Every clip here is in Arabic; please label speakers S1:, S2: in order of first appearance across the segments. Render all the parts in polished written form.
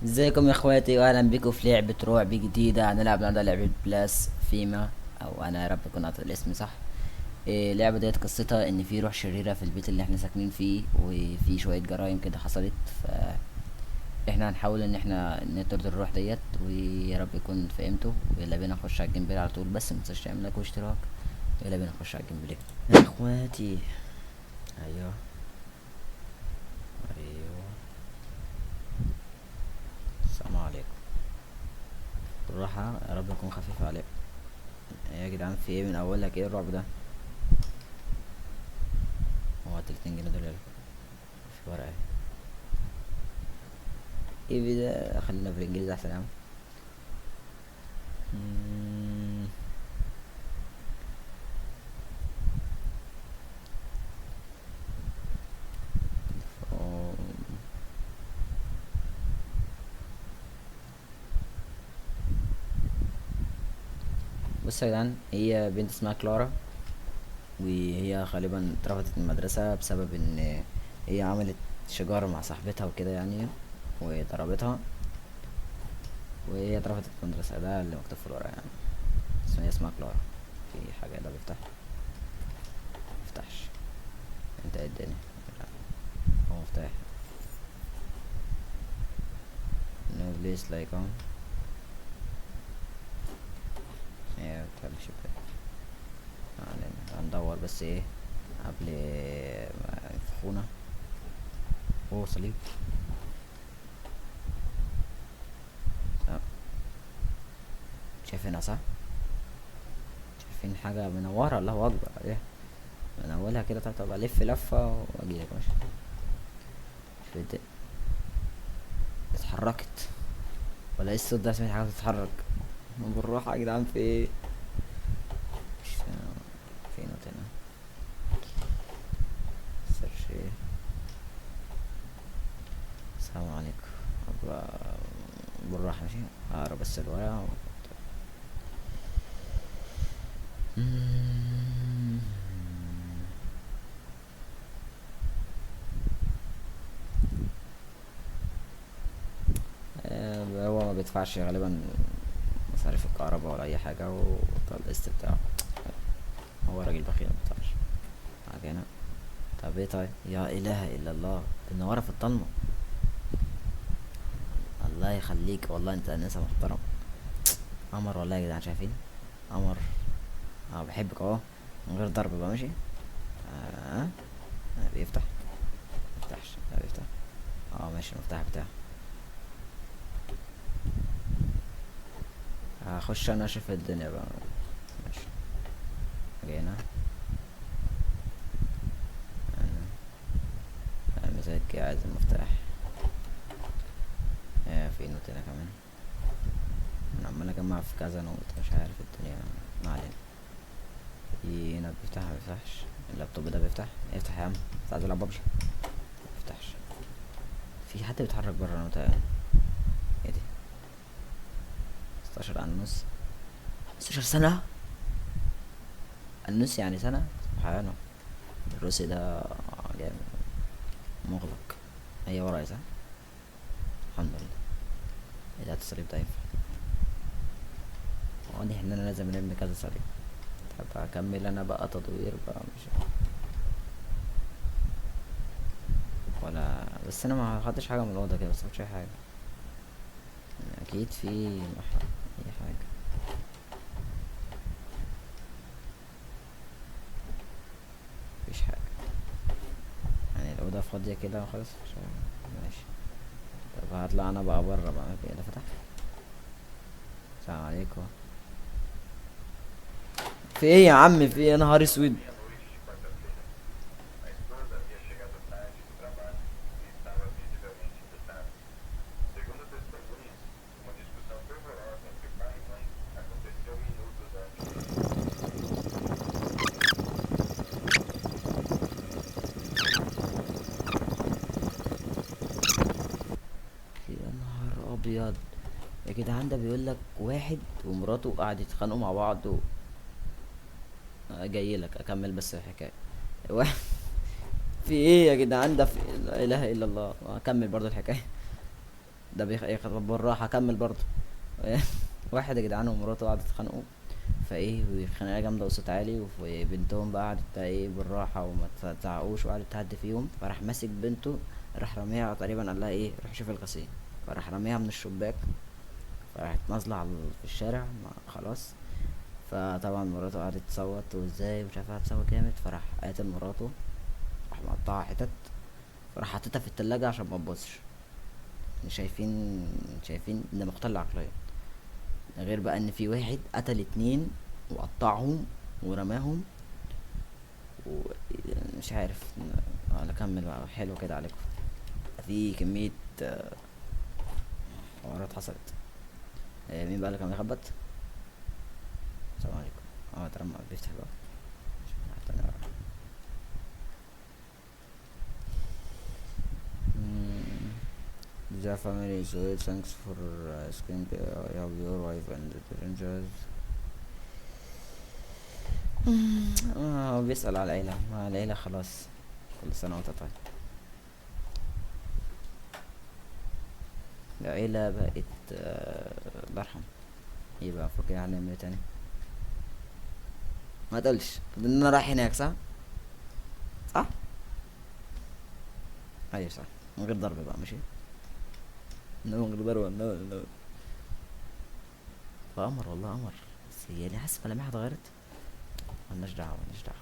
S1: ازيكم يا اخواتي، واهلا بكم في لعبة رعب جديدة. هنلعب النهارده لعبة بلاس فيما، او انا يا رب اكون قلت الاسم صح. اللعبة ديت قصتها ان في روح شريرة في البيت اللي احنا ساكنين فيه، وفي شوية جرائم كده حصلت. فاحنا هنحاول ان احنا نطرد الروح ديت، ويا رب يكون فهمته. ويلا بينا نخش على الجيم بلاي على طول، بس متنساش تعمل لايك واشتراك. يلا بينا نخش على الجيم بلاي يا اخواتي. ايوه، ايوه. السلام عليكم. بالراحة يا رب يكون خفيف عليكم. إيه يا جدعان، في ايه من اولك؟ ايه الرعب ده؟ هو 30 جنيه دول في ورقة ايه ده؟ خلينا في الانجليزي احسن يا عم. مم، أم، بص يا جدعان، هي بنت اسمها كلارا، وهي غالبا اترفضت من المدرسة بسبب ان هي عملت شجارة مع صاحبتها وكده يعني، وضربتها. وهي اترفضت من المدرسة، ده اللي مكتوب في الورقة يعني. بس هي اسمها كلارا. في حاجة ده بيفتح؟ مفتحش. انت ايه الدنيا؟ لا، هو مفتاح. no place like home. هي متحبش البيت. هندور بس ايه قبل ما ينفخونا. هو صليب. آه، شايفينها صح؟ شايفين حاجة منورة؟ الله أكبر ايه. من أولها كده. طب ألف لفة وأجيلك ماشي. شفت؟ اتحركت. ولا ايه الصوت ده؟ سمعت حاجة بتتحرك. بالراحة يا جدعان، في ايه؟ مش في نوت هنا. سيرش ايه؟ السلام عليكم. أبقى بالراحة ماشي. هقرا بس الورقة مم. هو ما بيدفعش غالبا مصاريف الكهرباء ولا اي حاجة، وطلع القسط بتاعه. هو راجل بخيل ما بيدفعش حاجة هنا. طب ايه؟ طيب يا اله الا الله، منورة في الضلمة. الله يخليك والله، انت انسة محترم. قمر والله يا جدعان، شايفين؟ قمر. اه بحبك اهو. من غير ضرب بقى ماشي. اه. بيفتح؟ مفتحش؟ لا بيفتح. اه ماشي، المفتاح بتاعه. هخش انا اشوف الدنيا بقى. ماشي. جينا. انا مزاج عايز المفتاح. في نوت هنا كمان. انا عمال اجمع في كذا نوت، مش عارف الدنيا. ما علينا. في هنا بيفتح ما بيفتحش. اللابتوب ده بيفتح؟ افتح يا عم، بس عايز العب ببجي. ما بيفتحش. في حد بيتحرك بره نوت؟ ايه دي؟ 16 على النص. 16 سنة. النص يعني سنة. سبحانه. الروسي ده جامد. مغلق. هي ورايا صح؟ الحمد لله. ايه ده؟ التصريف ده ينفع؟ واضح ان انا لازم نرمي كذا صليب. طب اكمل انا بقى تدوير بقى مش ولا؟ بس انا ما خدتش حاجه من الاوضه كده، بس مش اي حاجه يعني. اكيد في اي حاجه. مفيش حاجه يعني. الاوضه فاضيه كده خلاص ماشي. طب هطلع انا بقى بره بقى كده. فتح. السلام عليكم. في ايه يا عم؟ في ايه؟ يا نهار اسود. يا نهار ابيض. يا جدعان، ده بيقول لك واحد ومراته قاعد يتخانقوا مع بعض جاي لك اكمل بس الحكايه. واحد. في ايه يا جدعان؟ ده في لا اله الا الله. اكمل برضو الحكايه. ده يخبط بالراحة، كمل برضه. واحد يا جدعان ومراته قعدوا يتخانقوا، فايه وخناقه جامده وصوت عالي، وبنتهم بقى قعدت ايه بالراحه وما تزعقوش، وقعدت تهدي فيهم، فراح ماسك بنته، راح رميها تقريبا، قال لها ايه روح شوف الغسيل، فراح رميها من الشباك، فراحت نازله على في الشارع، خلاص. فطبعا مراته قعدت تصوت وازاي مش عارفه هتصوت جامد، فراح قاتل مراته، راح مقطعها حتت، فراح حاططها في التلاجة عشان ما تبوظش. شايفين ان مختل عقليا. غير بقى ان في واحد قتل اتنين وقطعهم ورماهم، ومش عارف. انا اكمل بقى، حلو كده عليكم. في كمية حوارات حصلت. مين بقى اللي كان بيخبط؟ السلام عليكم. ترى بيفتح بقى. حتى أنا. مم. The family is well, thanks for asking. I have your wife and the strangers. هو بيسأل على العيلة، مع العيلة خلاص. كل سنة وانت طيب. العيلة بقت الله يرحمه. يبقى المفروض كده هنعمل ايه تاني؟ ما تقولش ان انا رايح هناك، صح؟ صح؟ ايوه صح. من غير ضرب بقى، ماشي. من غير ضرب، لا. قمر والله قمر. بس هي ليه حاسس ملامحها اتغيرت؟ ملناش دعوة، ملناش دعوة.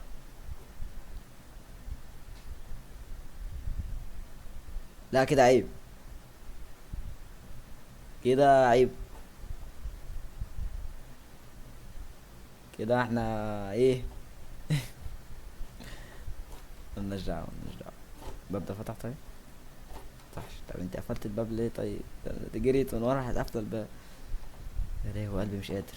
S1: لا كده عيب. كده عيب. كده احنا ايه؟ ملناش دعوة، ملناش دعوة. الباب ده فتح طيب؟ فتحش. طب انت قفلت الباب ليه طيب؟ ده جريت من ورا هتقفل الباب. يا ليه وقلبي مش قادر.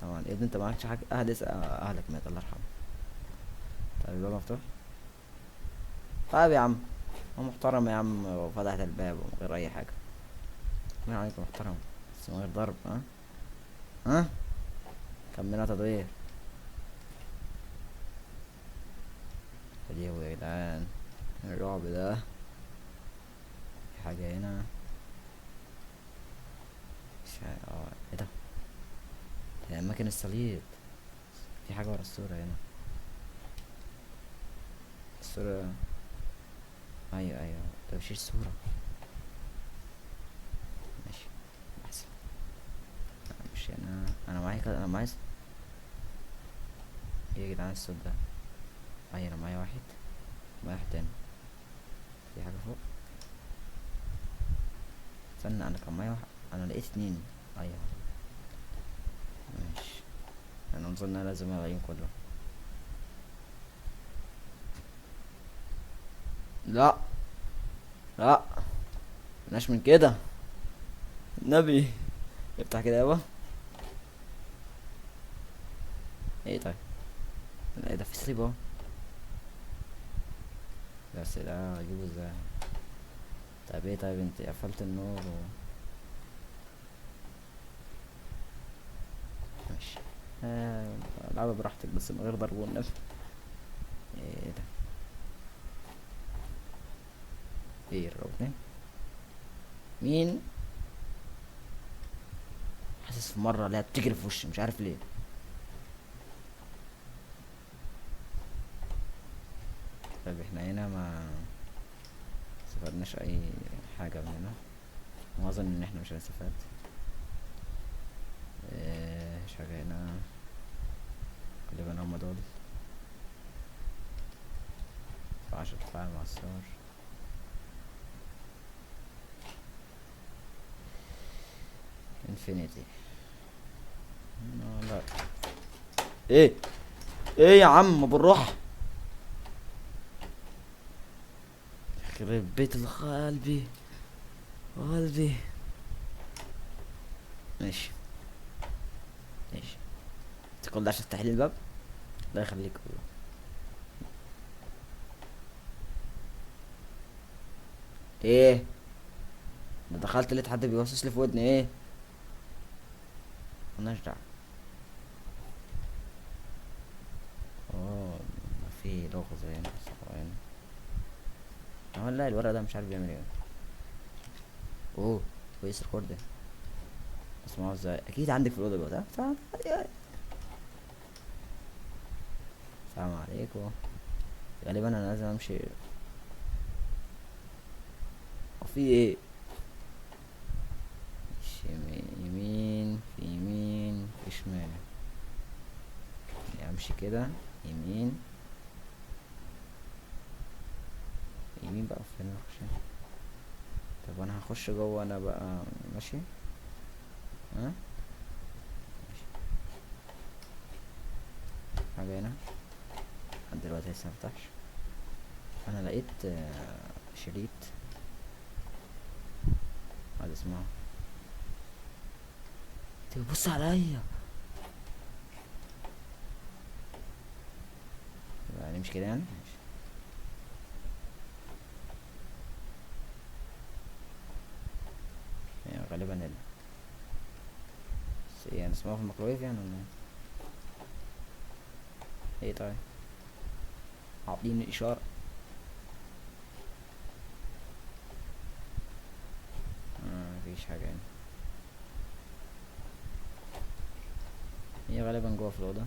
S1: طبعا يا ابني انت معكش حاجة، اهلك مات الله يرحمه. طيب الباب مفتوح. طيب يا عم، هو محترم يا عم وفتحت الباب ومن غير اي حاجة. مين عليك محترم؟ بس من غير ضرب، ها؟ ها؟ كملنا تدوير. فديه يا جدعان، الرعب ده. في حاجة هنا. ايه ده؟ هي اماكن الصليب. في حاجة ورا الصورة هنا. الصورة. ايوه. ده مش الصورة. ماشي. احسن. مش هنا، انا معايا كده، انا معايا ايه يا جدعان الصوت ده؟ ايوه انا معايا واحد. معايا واحد تاني. في حاجة فوق. استنى، انا كان معايا واحد، انا لقيت اتنين. ايوه. ماشي. انا اظن انا لازم الاقيهم كلهم. لا. لا. ملناش من كده. النبي. افتح كده يابا. ايه طيب؟ لا ده في صليب اهو. بس ده اجيبه ازاي؟ طب ايه طيب، انت قفلت النور ماشي. العبها براحتك بس من غير ضرب والنبي. ايه ده؟ ايه الروتين؟ مين؟ حاسس في مرة لا بتجري في وشي، مش عارف ليه. طيب احنا هنا ما استفدناش اي حاجة من هنا، واظن ان احنا مش هنستفاد. مش حاجة هنا. غالبا هما دول. مينفعش اتفاعل مع الصور. انفينيتي. لا. ايه؟ ايه يا عم بالراحة. يخرب بيت قلبي. قلبي. ماشي. ماشي. تقول ده عشان تفتح لي الباب. الله يخليك والله. ايه ده؟ دخلت لقيت حد بيوسوس لي في ودني، ايه؟ ملناش دعوة. اه. في لغز هنا ثواني. لا الورق ده مش عارف بيعمل ايه. اوه كويس الريكورد ده. اسمعه ازاي؟ اكيد عندك في الاوضه جوه ده. السلام عليكم. غالبا انا لازم امشي. وفي ايه؟ يمين في يمين في شمال. امشي كده يمين. يمين بقى فين اخش؟ طب انا هخش جوه انا بقى. ماشي. ها ماشي. حاجه هنا لحد دلوقتي لسه مفتحش. انا لقيت شريط. عايز اسمعه. بص عليا. يبقى نمشي كده يعني. ماشي. يعني غالبا بس ايه نسمعه في الميكرويف يعني ولا ايه؟ ايه طيب عاطيني اشارة. مفيش حاجة يعني. هي غالبا جوه في الأوضة.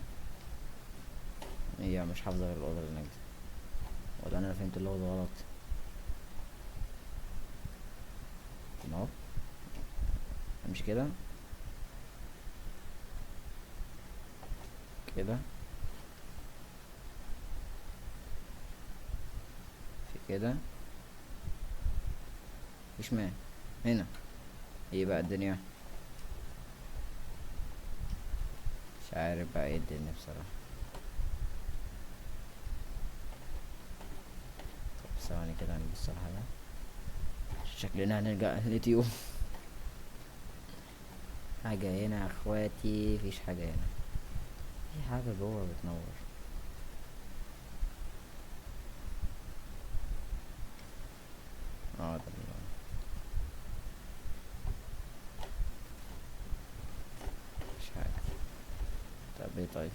S1: هي مش حافظة غير الأوضة اللي هناك دي. ولا أنا فهمت اللغة غلط؟ اهو امشي كده كده في كده في شمال هنا. ايه بقى الدنيا؟ مش عارف بقى ايه الدنيا بصراحة. طب ثواني كده نبص على حاجة. شكلنا هنرجع اليوتيوب. حاجة هنا يا اخواتي؟ مفيش حاجة هنا. في حاجة جوه بتنور. ده مش حاجة. طب ايه طيب؟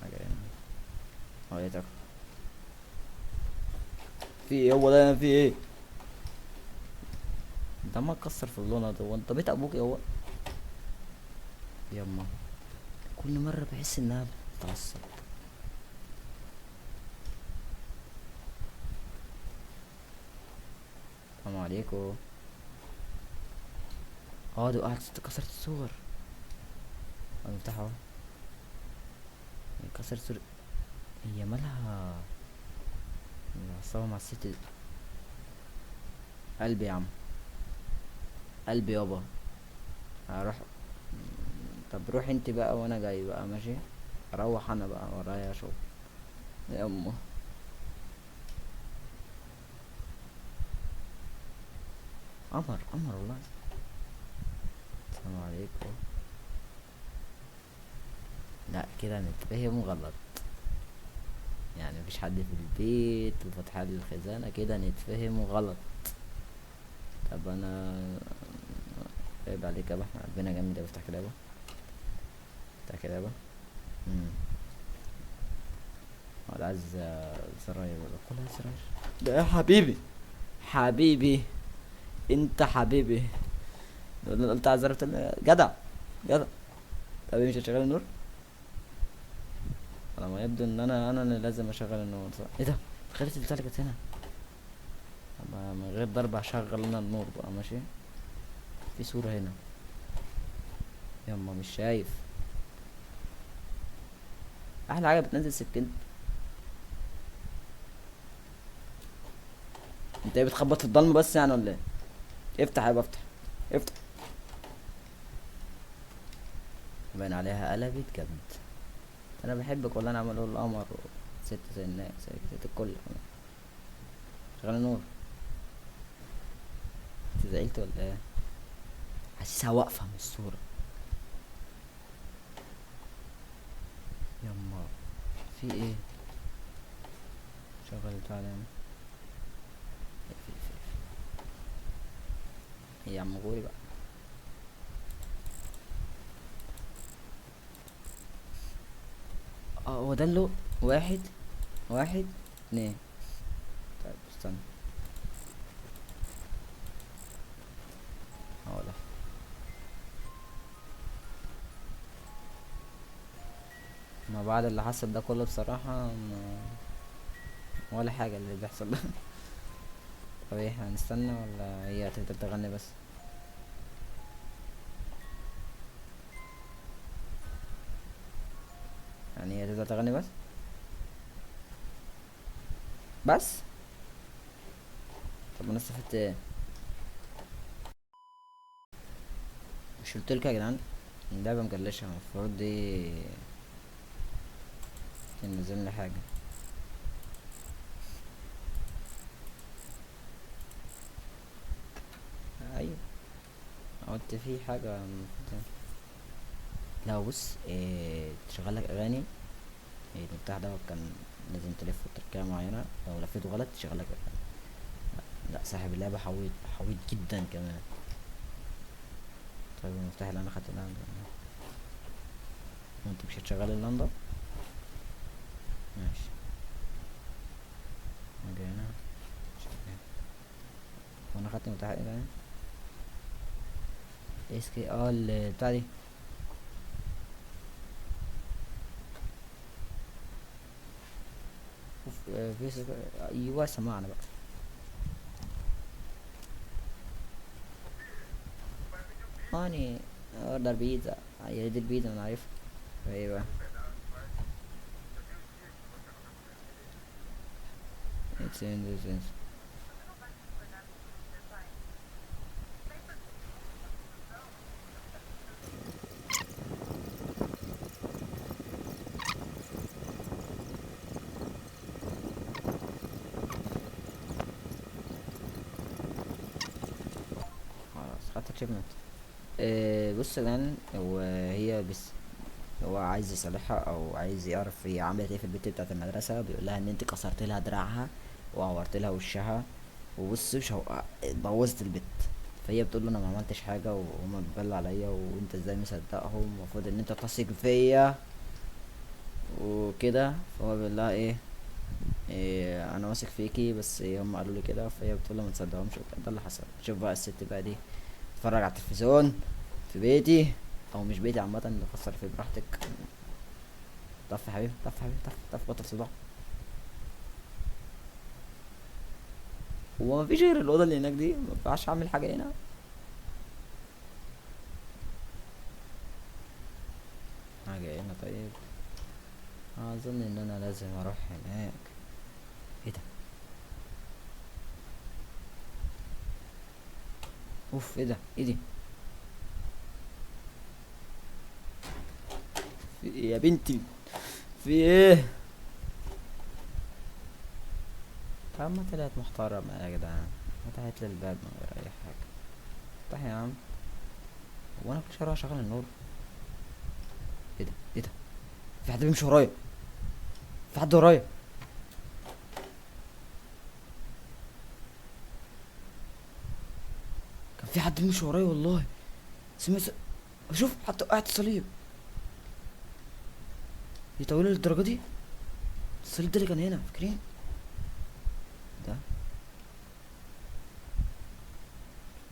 S1: حاجة هنا. ايه تاكل؟ في ايه هو ده؟ في ايه؟ انت عمال تكسر في اللون ده. وانت بيت ابوك ايه هو؟ يما كل مرة بحس انها بتتعصب. السلام عليكم. ده وقعت كسرت الصور. افتحها اهو. كسرت صور. هي مالها معصبة مع الست دي؟ قلبي يا عم. قلبي يابا. هروح. طب روح انت بقى وانا جاي بقى. ماشي. اروح انا بقى ورايا شغل. يما قمر قمر والله. السلام عليكم. لا كده نتفهم غلط. يعني مفيش حد في البيت وفتح لي الخزانة كده نتفهم غلط. طب انا عيب عليك يابا. احنا قلبنا جامد اوي. افتح كده يابا. افتح كده يابا. ولا عايز زراير ولا كلها زراير؟ ده يا حبيبي. حبيبي. انت حبيبي. لو قلت عايز زراير جدع. جدع. طب مش هتشغل النور؟ على ما يبدو ان انا اللي لازم اشغل النور صح؟ ايه ده؟ خليت البتاع اللي كانت هنا. من غير ضرب هشغل انا النور بقى. ماشي. في صورة هنا. يما مش شايف. احلى حاجة بتنزل سكنت. انت ايه بتخبط في الضلمة بس يعني ولا ايه؟ افتح يابا افتح. افتح. باين عليها قلبت جامد. انا بحبك والله. انا عمال اقول القمر ست زي الناس ست الكل. شغل النور. انت زعلت ولا ايه؟ حاسسها واقفة من الصورة. يما في ايه؟ شغل البتاع ده. ايه يا عم غوري بقى. هو ده اللي واحد. واحد اتنين. طيب استنى. ما بعد اللي حصل ده كله بصراحة ولا حاجة اللي بيحصل ده. طب ايه، هنستنى ولا هي هتفضل تغني بس؟ يعني هي هتفضل تغني بس؟ بس طب انا استفدت ايه؟ مش قلتلكوا يا جدعان اللعبة مجلشة، المفروض دي تنزل لي حاجة. ايوه قلت في حاجة المفروض. لا بص تشغل لك اغاني. المفتاح ده كان لازم تلف تركيبة معينة، لو لفيته غلط تشغل لك اغاني. لا صاحب اللعبة حويط حويط جدا كمان. طيب المفتاح اللي انا خدته ده وانت مش هتشغل اللمبة؟ ماشي. اجي هنا شغال. وانا خدت المفتاح ايه ده؟ اس كي البتاع دي. في ايوه سمعنا بقى. اني اوردر بيتزا. هي دي البيتزا انا عارفها. ايوه. اتس ان ذا سنس. خلاص خدت اتشيفمنت. بص يا جدعان، هي بس هو عايز يصالحها او عايز يعرف هي عملت ايه في البت بتاعت المدرسه. بيقول لها ان انت كسرت لها دراعها وعورت لها وشها، وبص مش بوظت البت. فهي بتقول له انا ما عملتش حاجه وهما بيبلوا عليا وانت ازاي مصدقهم، المفروض ان انت تثق فيا وكده. فهو بيقول لها إيه انا واثق فيكي بس هم قالوا لي كده. فهي بتقول له ما تصدقهمش وكده. ده اللي حصل. شوف بقى الست بقى دي تتفرج على التلفزيون في بيتي او مش بيتي عامه، اللي خسر فيه براحتك. طف يا حبيبي، طف يا حبيبي، طف طف بطل صداع. هو مفيش غير الاوضه اللي هناك دي؟ ما ينفعش اعمل حاجه هنا؟ حاجه هنا طيب. اظن ان انا لازم اروح هناك. ايه ده؟ اوف ايه ده؟ ايه دي؟ في إيه يا بنتي؟ في ايه؟ طب ما طلعت محترمة يا جدعان، فتحت لي الباب من غير اي حاجة. افتح يا عم. وانا كل شوية اروح اشغل النور؟ ايه ده؟ ايه ده؟ في حد بيمشي ورايا؟ في حد ورايا؟ كان في حد بيمشي ورايا والله. سمعت شوف حتى وقعت الصليب. يطولوا للدرجة دي؟ الصليب ده اللي كان هنا فاكرين؟ ده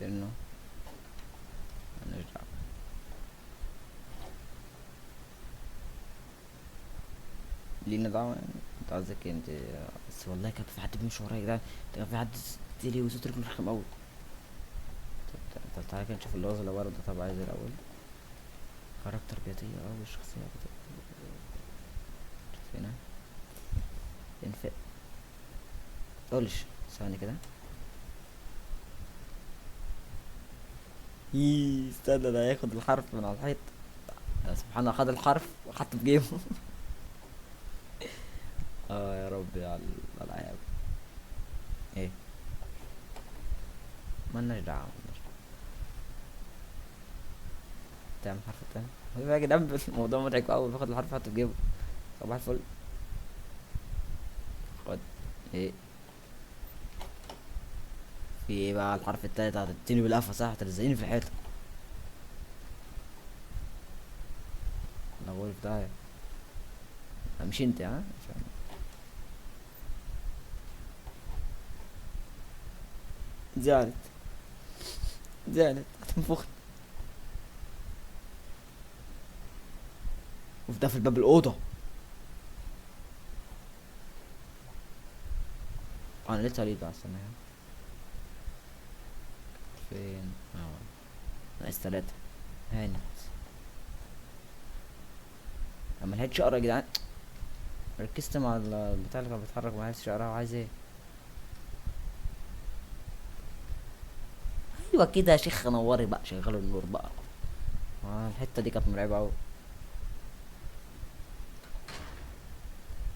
S1: لانه مالناش دعوة. لينا دعوة يعني؟ انت قصدك انت؟ بس والله كان في حد بيمشي ورايا يا جدعان. كان في حد تيلي وصوت رجله رخم اوي. طب تعالى كده نشوف اللغز اللي ورا ده. طب عايز الاول كاركتر تربيتية او الشخصية شوف هنا انفاق. قولش ثواني كده. استنى ده هياخد الحرف من على الحيط. يا سبحان الله خد الحرف وحطه في جيبه. اه يا ربي على الالعاب. ايه؟ مالناش دعوة مالناش دعوة. تعمل الحرف التاني. هو يا جدعان الموضوع مضحك اوي، بياخد الحرف يحطه في جيبه. صباح الفل. خد. ايه؟ في ايه بقى الحرف التالت؟ هتديني بالقفا صح؟ هتلزقيني في الحيطة. انا غور في داهية. مش انت ها عشان زعلت. زعلت هتنفخني. وفي ده في الباب الأوضة. انا لسه ليد بقى، استنى هنا. فين؟ ناقص 3. هانت. اما لحقتش اقرا يا جدعان. ركزت مع البتاع اللي كان بيتحرك، ما عرفتش اقرا عايز ايه. ايوه كده يا شيخ، نوري بقى، شغلوا النور بقى. الحته دي كانت مرعبه اوي.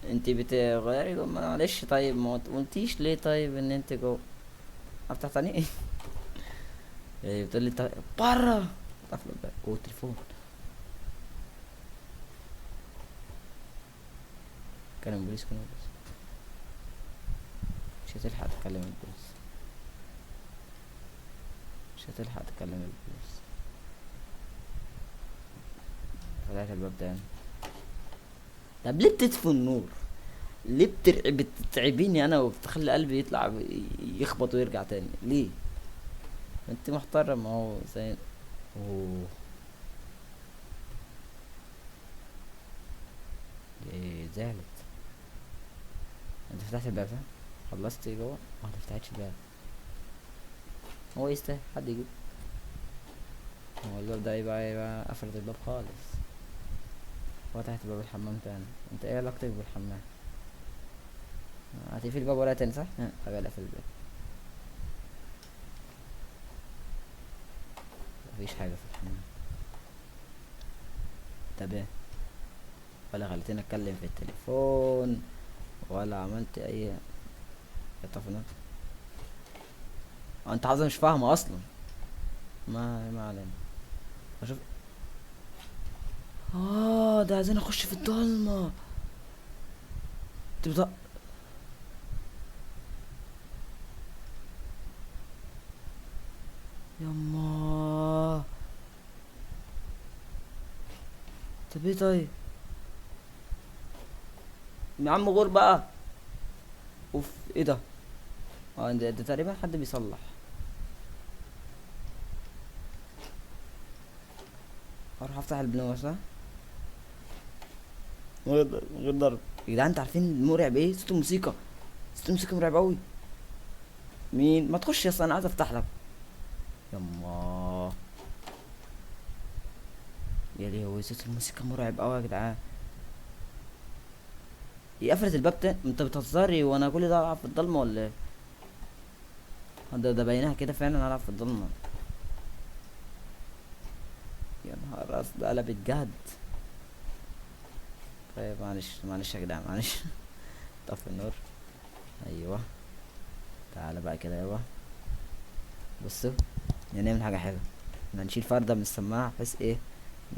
S1: انت بتغيري جوه، معلش طيب ما قلتيش ليه طيب ان انت جوه. افتح تاني. ايه بتقول لي انت بره؟ قفل الباب والتليفون. كلم البوليس، كلم البوليس. مش هتلحق تكلم البوليس، مش هتلحق تكلم البوليس. فتحت الباب تاني. طب ليه بتطفوا النور؟ ليه بتتعبيني انا وبتخلي قلبي يطلع يخبط ويرجع تاني ليه؟ انت محترم اهو زي. اوه. ايه زعلت. انت فتحت الباب ها؟ خلصت جوه؟ ما فتحتش الباب. هو يستاهل حد يجيب. هو الباب ده يبقى قفلت الباب خالص. فتحت باب الحمام تاني. انت ايه علاقتك بالحمام؟ هتقفل الباب ولا تاني صح؟ طب يلا اقفل الباب. مفيش حاجة في الحمام. طب ايه؟ ولا خليتني اتكلم في التليفون ولا عملت اي. طفنا. انت عاوز مش فاهمه اصلا. ما علينا. اشوف. ده عايزين اخش في الضلمه. تبدأ. يما. طب ايه طيب؟ يا عم غور بقى. اوف ايه ده؟ ده تقريبا حد بيصلح. اروح افتح البلومه صح؟ من غير ضرب. يا جدعان انتوا عارفين المرعب ايه؟ صوت الموسيقى. صوت الموسيقى مرعب قوي. مين؟ ما تخش يا اسطى، انا عايز افتح لك. يما. يا لهوي صوت الموسيقى مرعب قوي يا جدعان. هي قفلت الباب تاني؟ انت بتهزري وانا كل ده العب في الضلمه ولا ايه؟ ده باينها كده فعلا العب في الضلمه. يا نهار اصل ده قلبت جهد. طيب معلش معلش يا جدعان معلش. طفي النور. ايوه. تعالى بقى كده يابا. بصوا. يعني نعمل حاجه حلوه. احنا هنشيل فردة من السماعه بحيث ايه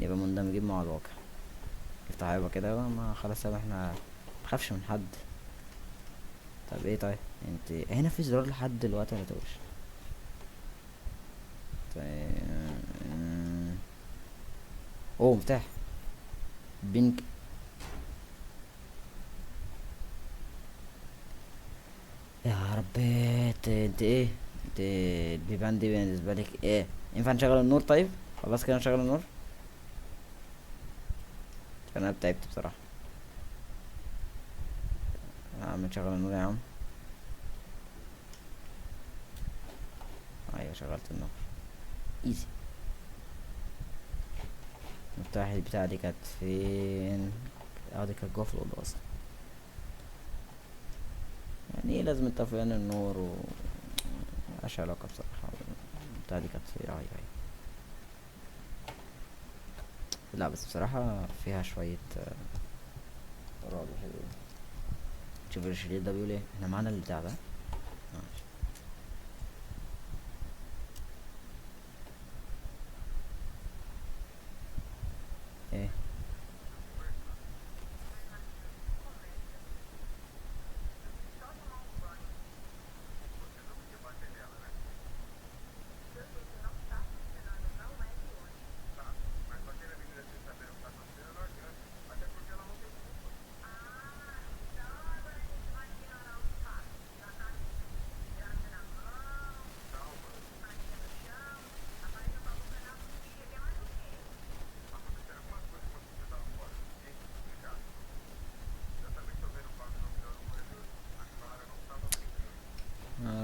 S1: نبقى مندمجين مع الواقع. افتح يابا كده يابا، ما خلاص يابا احنا مخافش من حد. طب ايه طيب؟ انت هنا في زرار لحد دلوقتي ولا توش؟ طيب. اوه مفتاح. بينك. يا ربي انت ايه؟ انت البيبان دي بالنسبه لك ايه؟ ينفع نشغل النور طيب؟ خلاص كده نشغل النور. انا تعبت بصراحه. يا عم نشغل النور يا عم. ايوه شغلت النور. ايزي. مفتاح البتاع دي كانت فين؟ دي كانت جوه في الاوضه اصلا. يعني ايه لازم طفيان النور ملهاش علاقه بصراحه. البتاع دي كانت في اي. لا بس بصراحه فيها شويه رعب حلوين. شوف الشريط ده بيقول ايه، احنا معانا البتاع ده. ماشي. ايه.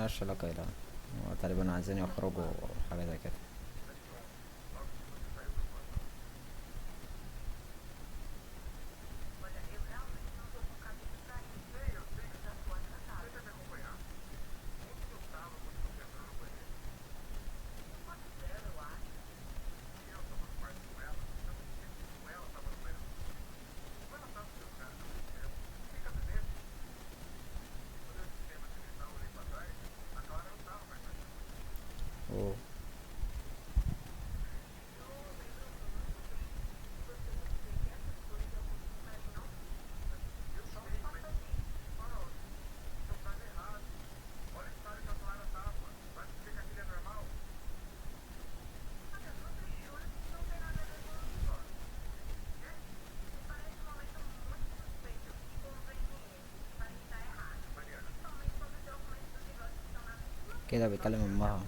S1: ملهاش علاقة ده. هو تقريبا عايزين يخرجوا أو حاجة زي كده. أوه. كده بيتكلم أمها.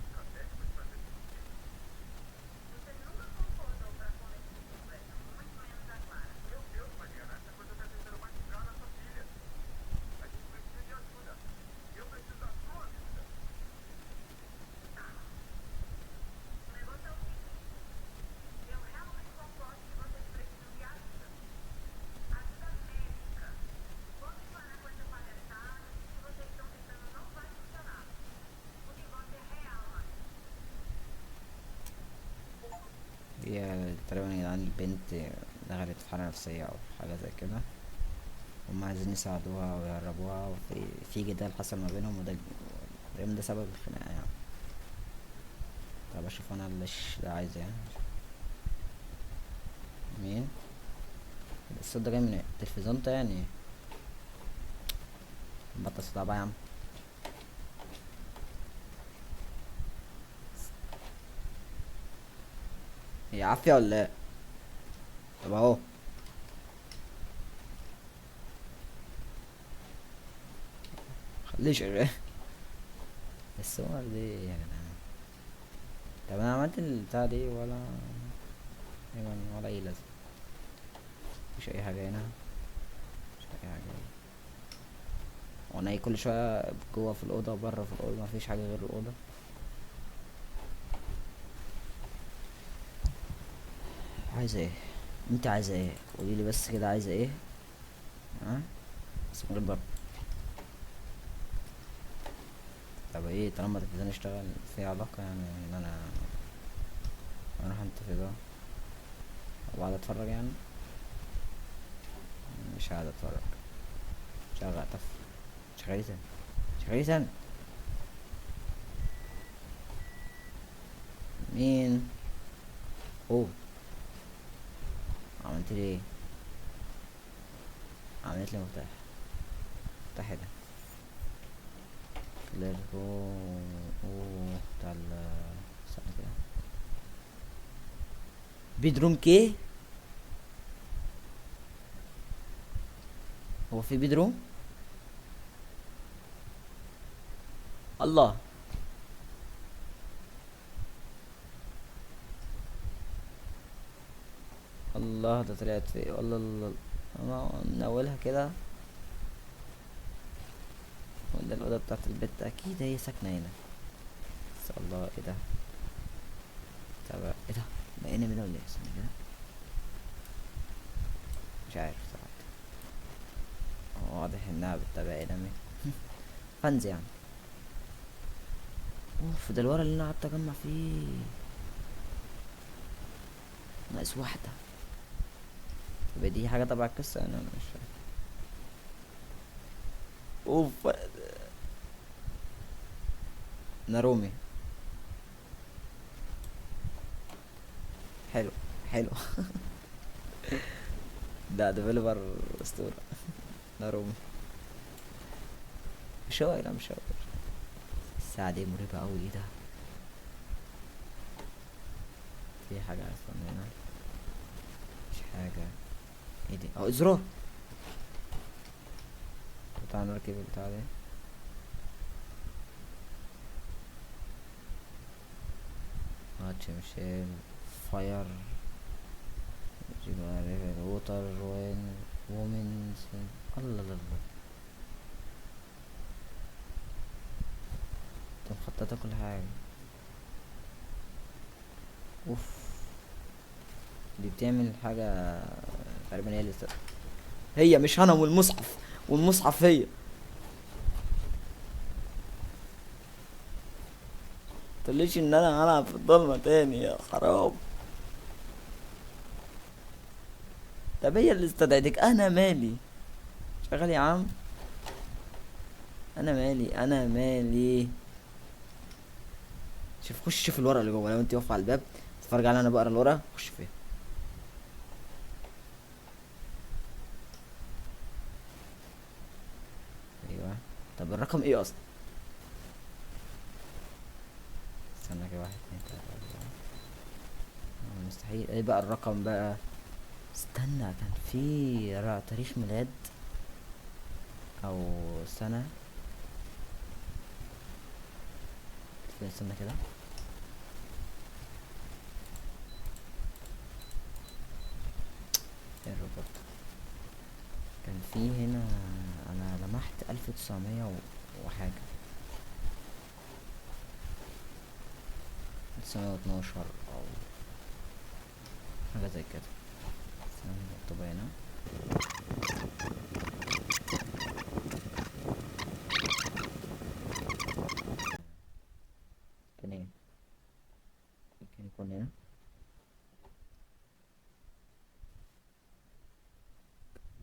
S1: هي تقريبا يا جدعان البنت دخلت في حالة نفسية أو حاجة زي كده. هما عايزين يساعدوها ويهربوها، وفي جدال حصل ما بينهم، وده تقريبا ده سبب الخناقة يعني. طب اشوف انا اللي ده عايز يعني. مين الصوت ده؟ جاي من التلفزيون ده يعني. بطل صداع بقى يا عم. هي عافية ولا ايه؟ طب اهو. خليه شغال. الصور دي يا جدعان. طب انا عملت البتاع دي ولا يعني ولا اي لازمة. مفيش اي حاجة هنا. مفيش اي حاجة هنا. وانا إيه كل شوية جوه في الأوضة وبره في الأوضة، مفيش حاجة غير الأوضة. عايزة ايه؟ انت عايزة ايه؟ قوليلي بس كده عايزة ايه. ها؟ بس من غير ضرب. طب ايه طالما التلفزيون اشتغل في علاقة يعني ان انا اروح انت ده وقاعد اتفرج يعني. مش قاعد اتفرج. شغل طف. شغالي تاني. شغالي تاني. مين؟ اوه. عملت لي ايه؟ عملت لي مفتاح. مفتاح ايه ده؟ ليتس جو. اوه بتاع استنى كده. بيدروم كي. هو في بيدروم؟ الله. الله ده طلعت في الله الله. انا من اولها كده. وده الاوضه بتاعت البت، اكيد هي ساكنه هنا. بس الله ايه ده؟ طب ايه ده؟ بقينا من ولا ايه؟ استنى كده. مش عارف صراحه. هو واضح انها بتتابع انمي. فانز يعني. اوف ده الورق اللي انا قعدت اجمع فيه. ناقص واحده. يبقى دي حاجه تبع القصه، انا مش فاهم. اوف. نارومي. حلو. حلو. ده ديفلوبر اسطوره. نارومي. مش هو، لا مش هو. الساعه دي مريبه قوي، ايه ده؟ في حاجه اصلا هنا؟ مش حاجه. ايه دي؟ اه زرار. تعالى نركب البتاع ده. ماتش مشيل. فاير. ووتر وين. وومن. الله الله الله. خططت كل حاجة. اوف. دي بتعمل حاجة تقريبا هي اللي هي مش انا والمصحف. والمصحف هي. تقوليش ان انا هلعب في الضلمة تاني يا خراب. طب هي اللي استدعتك، انا مالي. شغال يا عم. انا مالي، انا مالي. شوف، خش شوف الورق اللي جوه، لو انت واقفه على الباب تتفرج على انا بقرا الورق، خش فيها. ايوه. طب الرقم ايه اصلا؟ استنى كده، واحد اتنين تلاته اربعه. مستحيل. ايه بقى الرقم بقى؟ استنى، كان في تاريخ ميلاد او سنه. استنى كده. ايه الروبوت؟ كان في هنا. انا لمحت 1900 وحاجه. 1912 او حاجه زي كده. استنى مكتوبه هنا. اتنين. ممكن يكون هنا.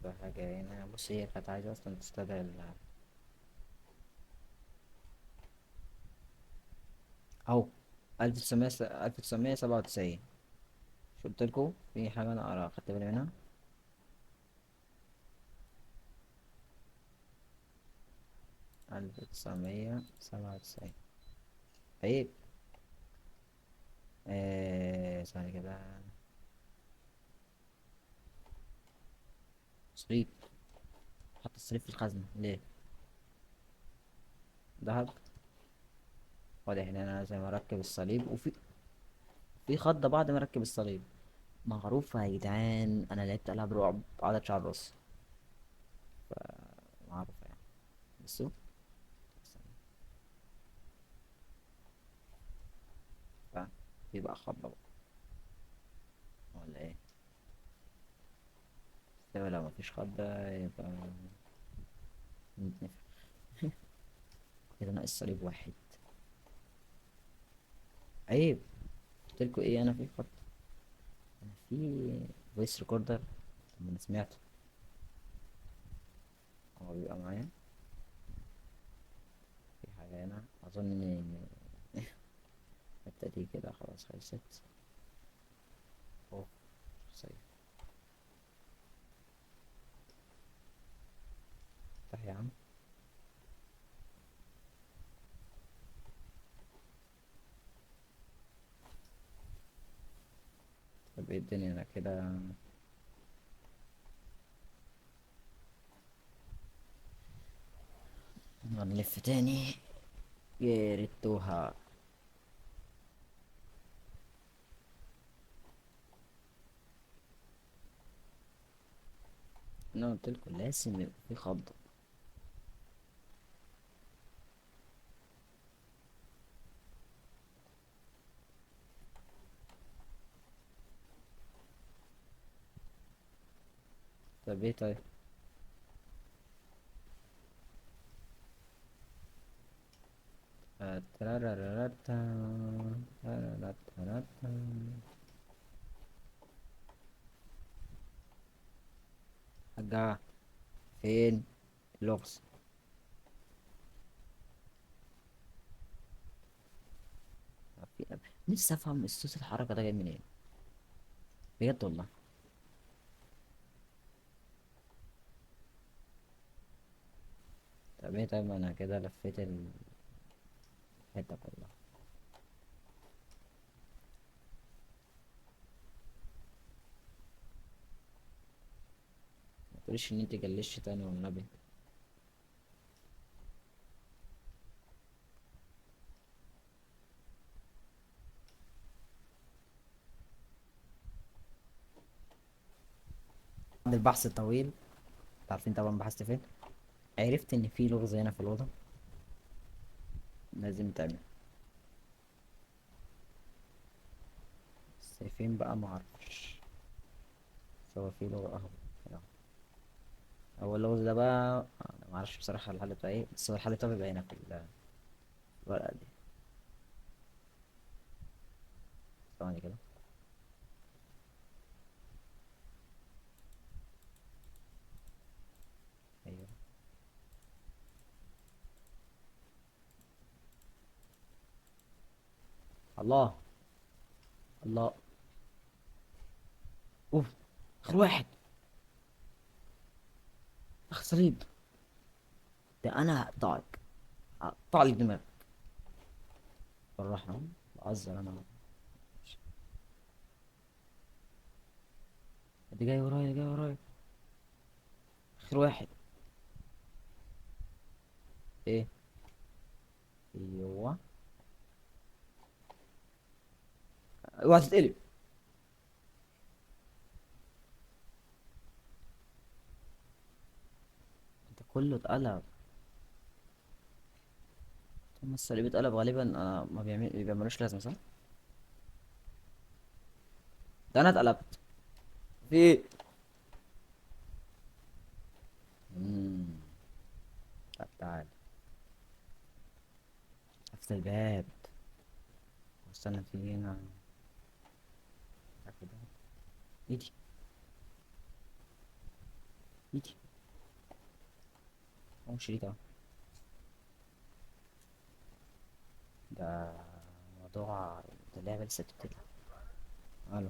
S1: بحاجة هنا. بص، هي كانت عايزة أصلا تستدعي أهو. 1997. مش قلتلكوا في حاجة أنا خدت بالي منها؟ 1997. عيب. ثانية كده. صليب. حط الصليب في الخزنة ليه؟ دهب. واضح إن أنا لازم أركب الصليب، في خضة بعد ما أركب الصليب. معروفة يا جدعان، أنا لعبت ألعاب رعب عدد شعر راس. معروفة يعني. بصوا. ف- بيبقى خضة بقى ولا إيه؟ يبقى لو مفيش خضة يبقى نتنفخ. كده ناقص صليب واحد. عيب. قلتلكوا ايه؟ انا في خط. انا في فويس ريكوردر. انا سمعته. هو بيبقى معايا. في حاجة هنا اظن ان الحتة دي كده خلاص خلصت. اوه. صحيح. افتح يا عم. طب ايه الدنيا انا كده؟ هنلف تاني. يا ريتوها. انا قلتلكوا لازم يبقى في خضة. طب ايه طيب؟ ترارارارتا. ترارارارتا. حاجة. فين اللغز؟ في- نفسي افهم الصوت الحركة ده جاي منين. بجد والله. طب ايه طيب، ما انا كده لفيت الحتة كلها. ما تقوليش ان انت جلشت تاني والنبي. بعد البحث الطويل، عارفين طبعا بحثت فين، عرفت ان في لغز هنا في الأوضة لازم تعمل. شايفين بقى معرفش. بس هو في لغز اهو. أهو. هو اللغز ده بقى انا معرفش بصراحة الحل بتاعه ايه، بس هو الحل بتاعه بيبقى هنا في الورقة دي. ثواني كده. ايوه. الله. الله. اوف. اخر واحد. اخ صليب. ده انا هقطع لك دماغك. بالراحة. بهزر انا. دي جاي ورايا، جاي ورايا. اخر واحد. ايه. ايوه. اوعى تتقلب. انت كله اتقلب. طب الصليب اتقلب غالبا، انا ما بيعملوش لازمة صح؟ ده انا اتقلبت. في ايه؟ مم. طب تعال. افتح الباب. استنى في هنا. كده. ايدي. ايدي. هو شريط اهو. ده موضوع. ده اللعبة لسه بتبتدي. الو.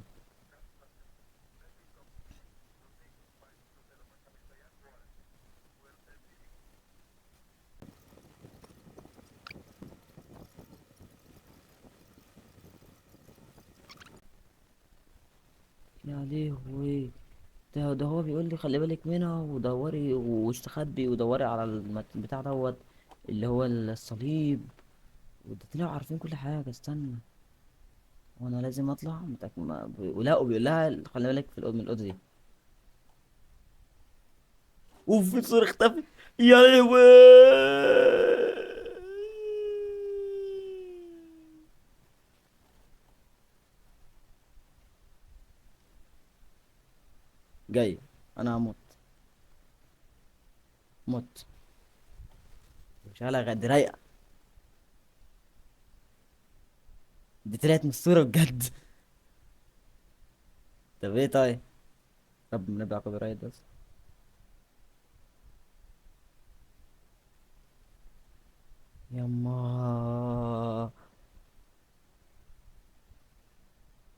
S1: يا لهوي. ده هو بيقول لي خلي بالك منها ودوري واستخبي ودوري على بتاع دوت. اللي هو الصليب. وده طلعوا عارفين كل حاجة. استنى. وانا لازم اطلع ولا وبيقول لها خلي بالك في الأوضة من الأوضة دي. اوف الصورة اختفت. يا لهوي. جاي. انا هموت. موت. شغالة غد رايقة. دي طلعت من الصورة بجد. طب ايه طيب. طب نبقى كوبي رايت بس. يما.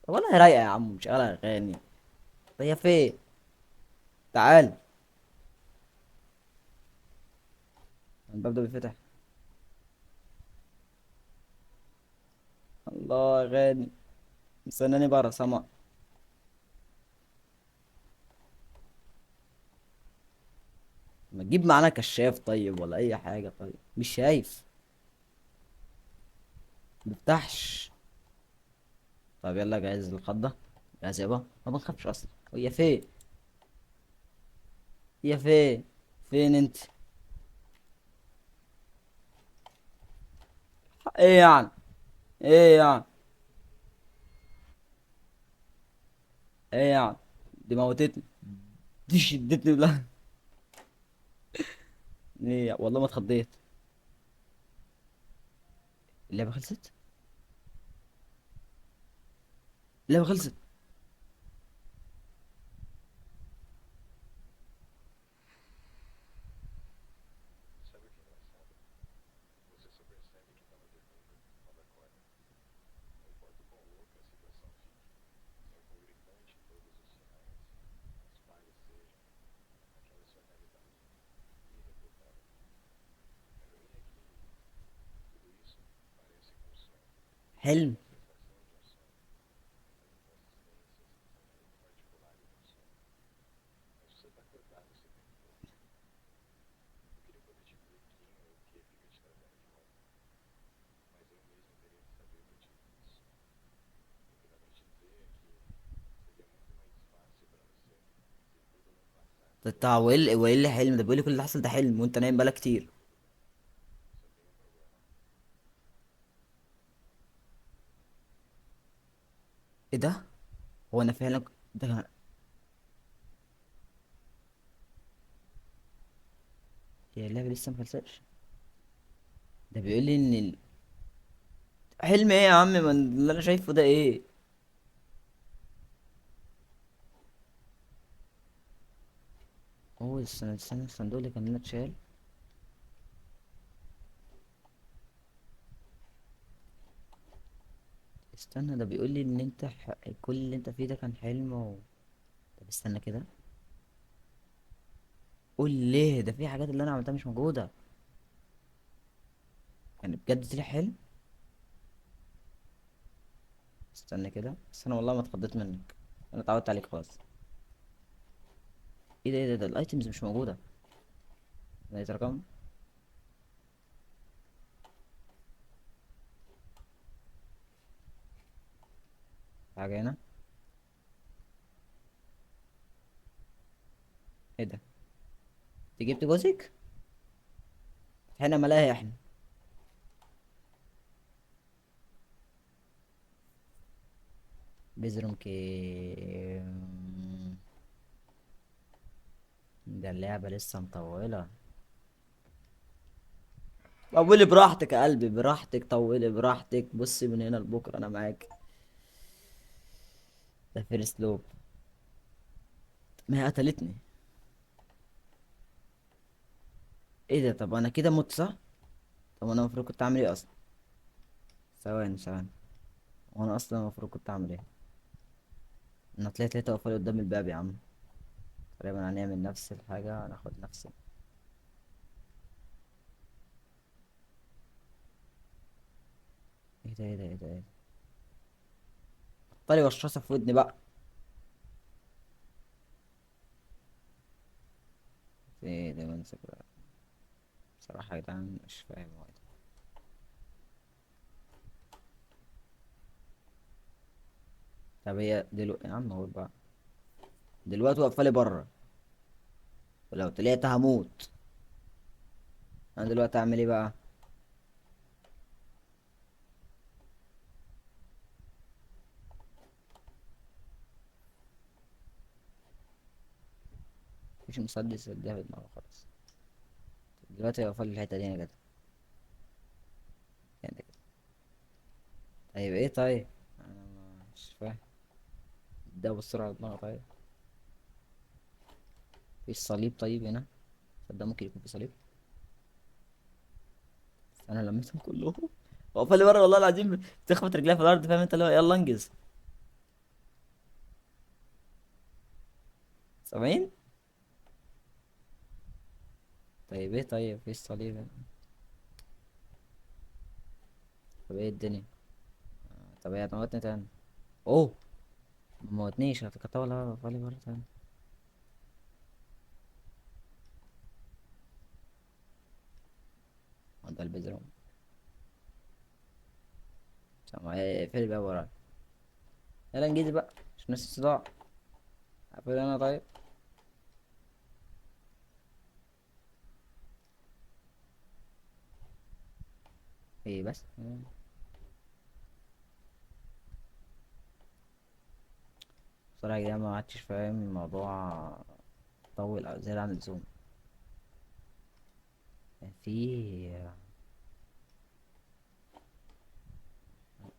S1: طب والله رايقة يا عم، مش شغالة اغاني. طب هي فين؟ تعال. الباب ده بيفتح. الله اغاني. مستناني بره سما. ما تجيب معانا كشاف طيب ولا اي حاجة طيب، مش شايف. مفتحش. طب يلا جاهز للخضة. جاهز يابا، ما بنخافش اصلا. هي فين؟ هي فين؟ فين انت؟ ايه يعني؟ ايه يعني؟ ايه يعني؟ دي موتتني. دي شدتني بلا. ايه والله ما اتخضيت. اللعبة خلصت. اللعبة خلصت. حلم. طب وايه اللي حلم ده؟ بيقول لي كل اللي حصل ده حلم وانت نايم بقالك كتير. ايه ده؟ هو انا فعلا ده. هي اللعبة لسه مخلصتش؟ ده بيقول لي ان حلم ايه يا عم؟ ما اللي انا شايفه ده ايه؟ هو استنى الصندوق اللي كان لنا اتشال. استنى، ده بيقول لي ان انت كل اللي انت فيه ده كان حلم طب استنى كده. قول ليه ده في حاجات اللي انا عملتها مش موجودة؟ يعني بجد طلع حلم؟ استنى كده، بس انا والله ما اتخضيت منك. انا اتعودت عليك خلاص. ايه ده؟ ايه ده الايتمز مش موجودة. لقيت رقم. حاجة هنا. ايه ده؟ انت جبت جوزك؟ احنا ملاهي احنا. بيزروم ده اللعبة لسه مطولة. طولي براحتك يا قلبي، براحتك، طولي براحتك، بصي من هنا لبكرة انا معاك. ده فيرست لوب. ما هي قتلتني. ايه ده؟ طب انا كده مت صح؟ طب انا المفروض كنت اعمل ايه اصلا؟ ثواني ثواني. وانا اصلا المفروض كنت اعمل ايه؟ انا طلعت لقيت واقفة قدام الباب يا عم. تقريبا هنعمل نفس الحاجة، هناخد نفس ايه ده؟ ايه ده؟ ايه ده؟ ايه ده؟ طالي وشراسة في ودني بقى. ايه ده؟ بمسك بقى. بصراحة يا جدعان مش فاهم هو إيه ده. طب هي دلوقتي يا عم اقول بقى. دلوقتي واقفة لي بره، ولو طلعت هموت. انا دلوقتي اعمل ايه بقى؟ مفيش مسدس اديها في دماغه خلاص. دلوقتي واقفة لي الحتة دي يا جدع. يعني كده. طيب ايه طيب؟ انا مش فاهم. ده بالسرعة على دماغه طيب. في الصليب طيب هنا. صدق ممكن يكون في صليب. انا لميتهم كلهم. واقفة لي بره والله العظيم، بتخبط رجليها في الارض، فاهم انت اللي هو يلا انجز. 70. طيب ايه طيب؟ في الصليب هنا. طب ايه الدنيا؟ طب هي هتموتني تاني؟ اوه. ما موتنيش، هتقطع ولا فالي مرة تاني. ده البدروم. سامع ايه؟ اقفلي بقى ورايا. يلا انجزي بقى مش نفس الصداع. اقفل انا طيب. ايه بس. بصراحة يا جدعان ما عدتش فاهم الموضوع. طول أوي زيادة عن اللزوم. في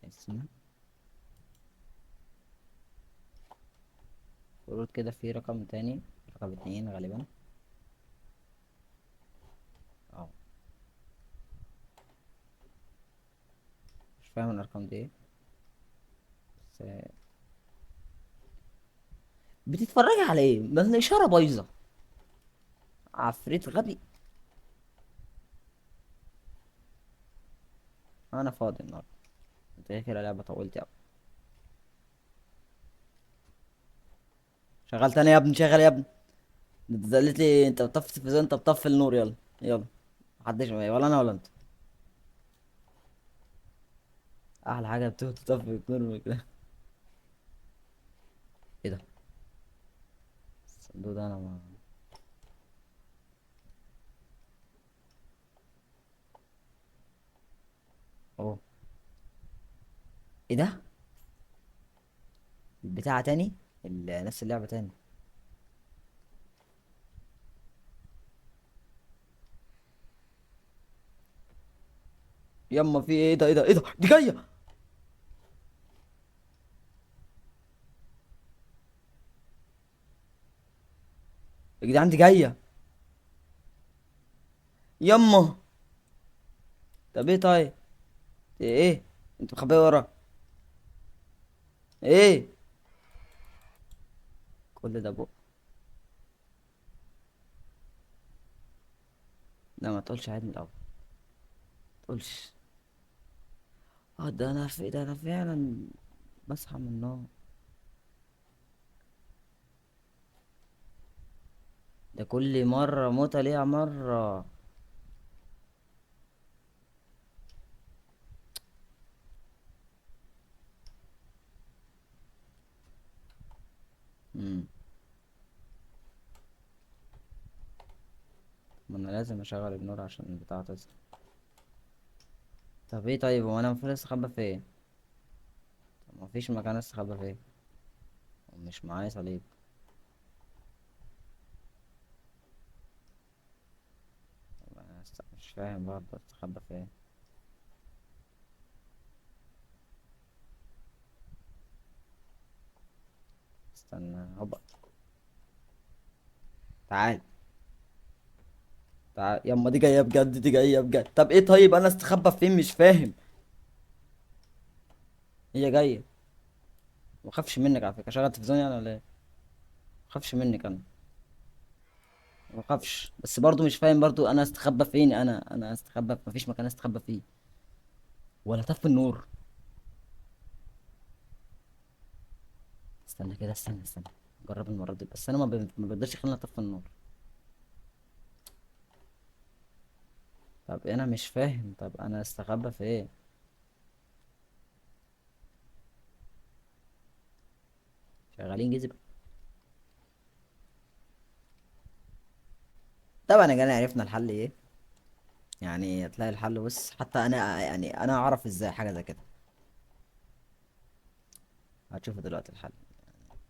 S1: اسمه ورود كده، في رقم تاني. رقم 2 غالبا. اه. مش فاهم الأرقام دي ايه. بس بتتفرجي على ايه؟ ما الإشارة بايظة. عفريت غبي. أنا فاضي النهاردة. انت كده لعبة طولت أوي. شغال تاني يا ابني، شغال يا ابني. انت قالت لي انت بتطفي التلفزيون، انت بتطفي النور، يلا يلا. محدش معايا ولا انا ولا انت. احلى حاجه بتطفي النور كده. ايه ده؟ الصندوق ده انا ما. اوه. ايه ده؟ البتاعة تاني، نفس اللعبة تاني. يما في ايه ده؟ ايه ده؟ ايه ده؟ دي جاية. يا جدعان دي جاية. يما. طب ايه طيب؟ ايه ايه؟ انت مخبيه ورا؟ ايه؟ كل ده بق؟ لا ما تقولش عيد من الاول. ما تقولش. اه ده انا فعلا بصحى من النوم. ده كل مرة موتة ليها مرة. امم. ما انا لازم اشغل النور عشان البتاعة تصحى. طب ايه طيب، هو انا المفروض استخبى فين؟ طب ما فيش مكان استخبى فيه. ومش معايا صليب. طب أنا مش فاهم برضه استخبى فين. استنى هوبا. تعال. تعال يما، دي جاية بجد، دي جاية بجد. طب ايه طيب، انا استخبى فين؟ مش فاهم. هي جاية. ما اخافش منك على فكرة، شغل التلفزيون يعني ولا ايه؟ ما اخافش منك انا. ما اخافش، بس برضه مش فاهم برضه انا استخبى فين. انا استخبى، مفيش مكان استخبى فيه. ولا طفي النور. استنى كده، استنى. جرب المرة دي بس، انا ما بقدرش اخليني اطفي النور. طب انا مش فاهم، طب انا استخبى في ايه؟ شغالين جزء. طبعا يا جماعة عرفنا الحل ايه. يعني هتلاقي الحل، بص حتى انا يعني انا اعرف ازاي حاجة زي كده. هتشوفوا دلوقتي الحل.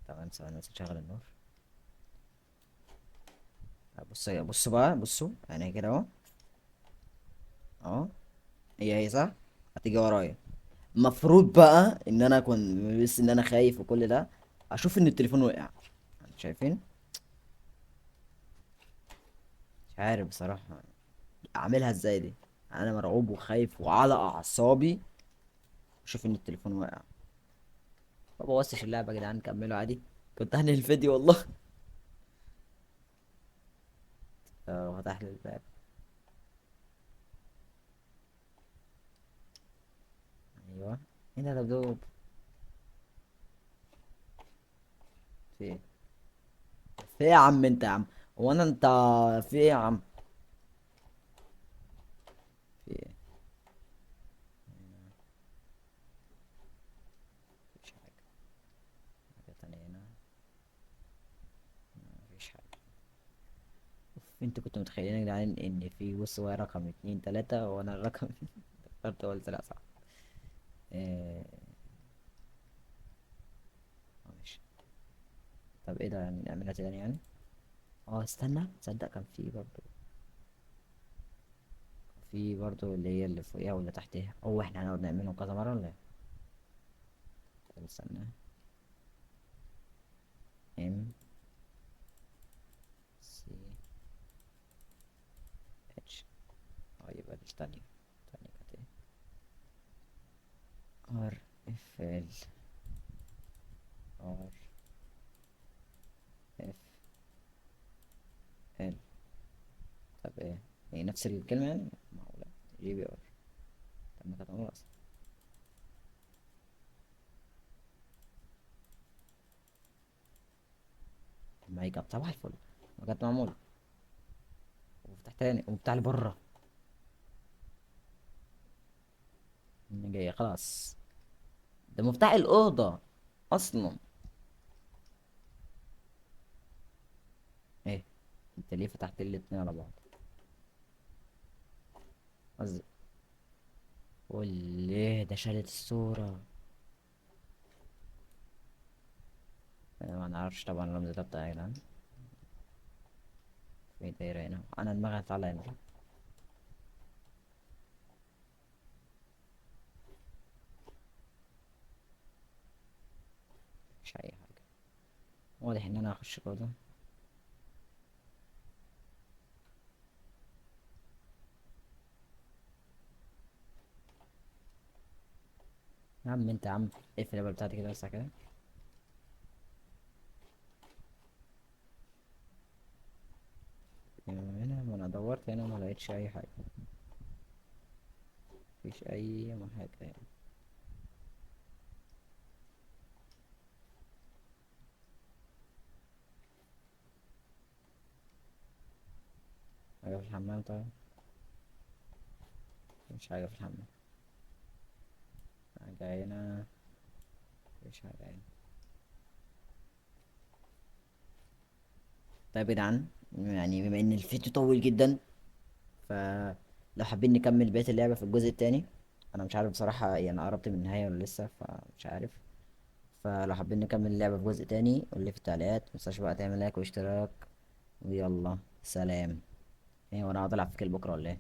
S1: تمام ثواني بس نشغل النور. بص بقى، بصوا يعني كده اهو. اهو. هي صح. هتيجي ورايا. المفروض بقى ان انا اكون بس ان انا خايف وكل ده. اشوف ان التليفون وقع. انتوا شايفين؟ مش عارف بصراحة. اعملها ازاي دي؟ انا مرعوب وخايف وعلى اعصابي. اشوف ان التليفون وقع. ما بوظتش اللعبة يا جدعان، كملوا عادي. كنت هنهي الفيديو والله. فتح لي الباب. ايوه. ايه ده دبدوب؟ في ايه؟ في ايه يا عم انت يا عم؟ هو انا انت؟ في ايه يا عم؟ في ايه؟ مفيش حاجة. حاجة تانية هنا؟ مفيش حاجة. اوف، انتوا كنتوا متخيلين يا جدعان ان في بص هو رقم اتنين تلاتة وانا الرقم اخترت قلت لا صح. إيه... ماشي. طب ايه ده يعني، نعملها تاني يعني؟ اه استنى، تصدق كان في برضه. في برضه اللي هي اللي فوقيها واللي تحتها، هو احنا هنقعد نعملهم كذا مرة ولا ايه؟ طب استنى. ام سي اتش. اه يبقى دي التانية. التانية كانت ايه؟ ار اف ال. ار اف ال. طب ايه؟ هي نفس الكلمة يعني؟ معقولة. جي بي ار. طب ما كانت معمولة اصلا. طب ما هي كانت صباح الفل. ما كانت معمولة. وفتح تاني وبتاع اللي بره. اللي جاية خلاص. ده مفتاح الأوضة أصلا. ايه؟ انت ليه فتحت لي الاتنين على بعض؟ قصدي. قول ليه ده شالت الصورة. ما نعرفش طبعا الرمز ده بتاع يا جدعان. في دايرة هنا، انا دماغي هتطلع هنا. مش اي حاجة. واضح ان انا هخش جوه ده. يا عم انت يا عم، اقفل الباب بتاعتي كده بس كده. هنا ما انا دورت هنا ما لقيتش اي حاجة. مفيش اي حاجة يعني. حاجة في الحمام طيب؟ مفيش حاجة في الحمام. حاجة هنا. مفيش حاجة هنا. طيب يا جدعان، يعني بما ان الفيديو طويل جدا، فلو حابين نكمل بقية اللعبة في الجزء التاني. انا مش عارف بصراحة يعني قربت من النهاية ولا لسه، فمش عارف. فلو حابين نكمل اللعبة في جزء تاني قول لي في التعليقات، متنساش بقى تعمل لايك واشتراك. ويلا سلام. ايه وانا هقعد العب في كل بكرة ولا ايه؟